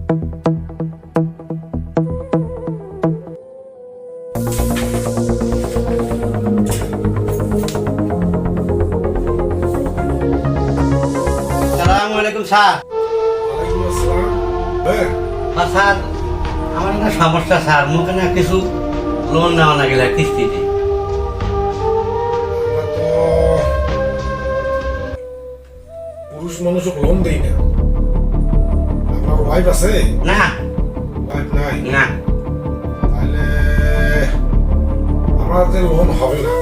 আসসালামু স্যার। ওয়ালাইকুম আসসালাম। স্যার আমার একটা সমস্যা স্যার, মুখে না কিছু লোন নেওয়া না গেলে কিস্তিতে। আমরা তো পুরুষ মানুষক লোন দেই না। আপনার ওয়াইফ আছে? না ওয়াইফ নাই? না তাহলে আমাদের লোন হবে না।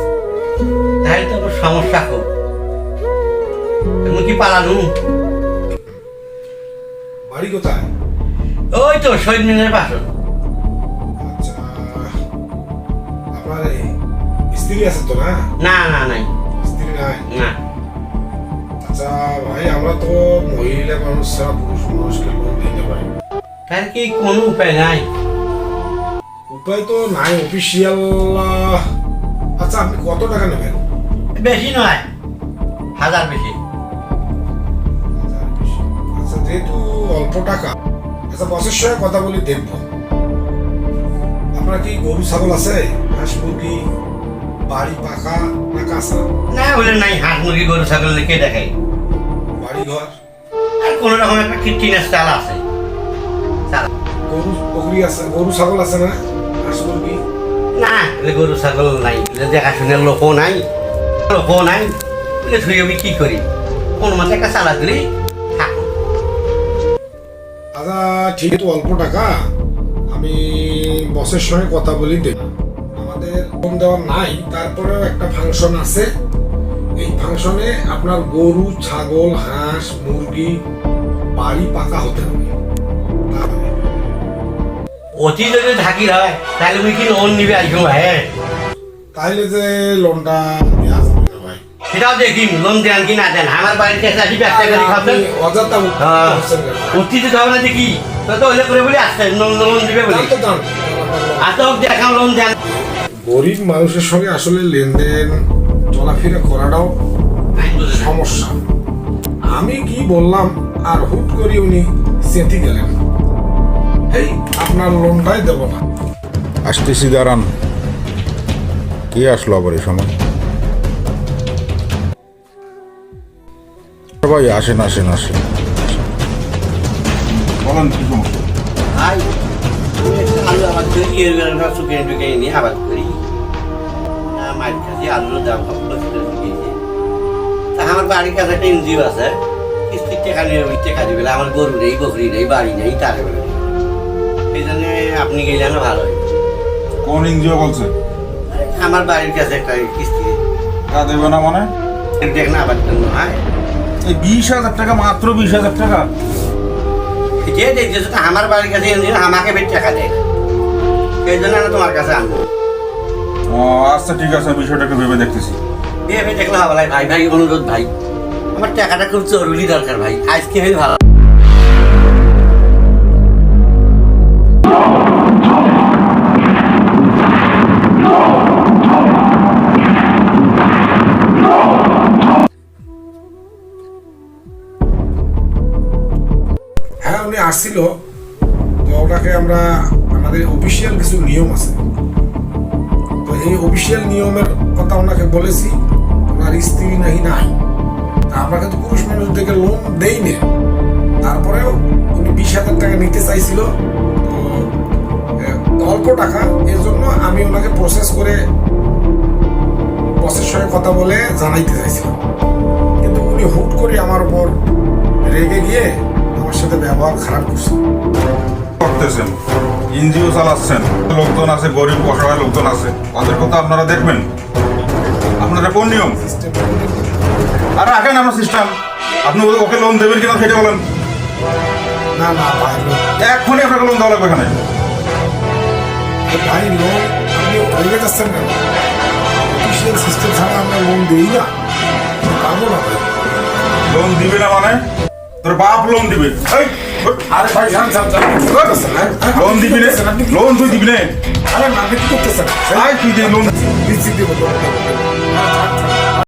তাহলে তো আমার সমস্যা খুব। তুমি কি পালানু? বাড়ি কোথায়? ওই তো শহীদ মিনারের পাশে। আচ্ছা, আপনার স্ত্রী আছে তো না? না না নাই। স্ত্রী নাই? না। আচ্ছা ভাই, আমরা তো মহিলা মানুষ ছাড়া পুরুষ মানুষকে লোন দিতে পারি। তাহলে কি কোনো উপায় নাই? উপায় তো নাই অফিসিয়াল। আচ্ছা, আপনি কত টাকা নেবেন? বেশি নয়, 1000 বেশি। আচ্ছা, যেহেতু অল্প টাকা, আচ্ছা বসের সঙ্গে কথা বলি দেখব। আপনার কি গরু ছাগল আছে? হাঁস মুরগি, বাড়ি পাকা না কাঁচা? না বলে নাই, হাঁস মুরগি গরু ছাগল কে দেখাই। বাড়ি ঘর? আর কোন রকম একটা টিনের চাল আছে। গরু বকরি আছে? গরু ছাগল আছে না? হাঁস মুরগি? না গরু ছাগল নাই, দেখাশোনার লোকও নাই, লোকও নাই। শুয়ে আমি কি করি, কোন মাসে একটা চালা দিলি থাকো। আচ্ছা ঠিক, তো অল্প টাকা, আমি বসের সঙ্গে কথা বলি দেব। আমাদের লোন দেওয়ার নাই, তারপরেও একটা ফাংশন আছে। এই ফাংশনে আপনার গরু ছাগল হাঁস মুরগি বাড়ি পাকা হতে হবে। তাহলে অতি যদি ঢাকি হয় তাহলে আমি কি লোন নিবে আসবো ভাই? তাইলে যে লোনটা দেওয়া যাবে না ভাই। সেটাও দেখি লোন দেন কি না দেন। আমার বাড়িতে এসে আসি ব্যবসা করে খাবেন, আপনি অযথা করছেন কেন? অতি যদি হবে না দেখি তো হলে করে বলে আসছে লোন দিবে বলে। দাম তো দাম। আচ্ছা হোক, দেখাম লোন দেন। গরিব মানুষের সঙ্গে আসলে লেনদেন চলাফেরা করাটাও সমস্যা। আমি কি বললাম আর হুট করে উনি চেতি গেলেন, এই আপনার লোনটাই দেব না। আসতেছি, দাঁড়ান। কে আসলো আবার এই সময়? ভাই আসেন আসেন আসেন, বলেন কি সমস্যা? ভাই আলু আবাদ করি, শুকিয়ে টুকিয়ে নিয়ে আবাদ করি। মাছ খাসি আলুর দাম শুকিয়েছে। তা আমার বাড়ির কাছে একটা এনজিও আছে, কিস্তির টাকা নিয়ে ওই টাকা দিবে। আমার গরু নেই, বকরি নেই, বাড়ি নেই, তার এই জন্য আপনি গেলে না ভালো হয়। কোন এনজিও বলছে? আমার বাড়ির কাছে একটা কিস্তি তা দেবে না মানে? দেখ না আবাদ করলো। হ্যাঁ এই 20,000 টাকা, মাত্র 20,000 টাকা? যে দেখছে সেটা আমার বাড়ির কাছে এনজিও আমাকে বেশ টাকা দেয়, সেই জন্য আমি তোমার কাছে আনবো। ও আচ্ছা ঠিক আছে, বিষয়টাকে ভেবে দেখতেছি। ভেবে দেখলে হবে ভাই। ভাই অনুরোধ ভাই, আমার টাকাটা খুব জরুরি দরকার ভাই, আজকে হয়ে ভালো। হ্যাঁ, উনি আসছিল তো, ওটাকে আমরা আমাদের অফিসিয়াল কিছু নিয়ম আছে, তো এই অফিসিয়াল নিয়মের কথা ওনাকে বলেছি। ওনার স্ত্রী নাকি নাই, তা আমরা কিন্তু পুরুষ মানুষ দেখে লোন দেই না। তারপরেও উনি 20,000 টাকা নিতে চাইছিল, তো অল্প টাকা, এর জন্য আমি ওনাকে প্রসেস করে বসের সঙ্গে কথা বলে জানাইতে চাইছিলাম। কিন্তু উনি হুট করে আমার উপর রেগে গিয়ে আমার সাথে ব্যবহার খারাপ করছে। করতেছেন, এনজিও চালাচ্ছেন, লোকজন আছে, গরিব অসহায় লোকজন আছে, ওদের কথা আপনারা দেখবেন। আপনারা কোন নিয়ম? আর রাখেন আমার সিস্টেম। আপনি ওকে লোন দেবেন কিনা সেটা বলেন। না না ভাই, এক্ষুনি আপনাকে লোন দেওয়া লাগবে এখানে। ভাই লোন আপনি রেগে যাচ্ছেন কেন? অফিসিয়াল সিস্টেম ছাড়া আমরা লোন দিই না, পারবো না ভাই। লোন দিবে না মানে? তোর বাপ লোন দিবে। এই, আরে ভাই জান জান জান, কি করতেছেন? লোন দিবি না? লোন তুই দিবি না? আরে আপনি কি করতেছেন? তুই যে লোন দিচ্ছি, দিব।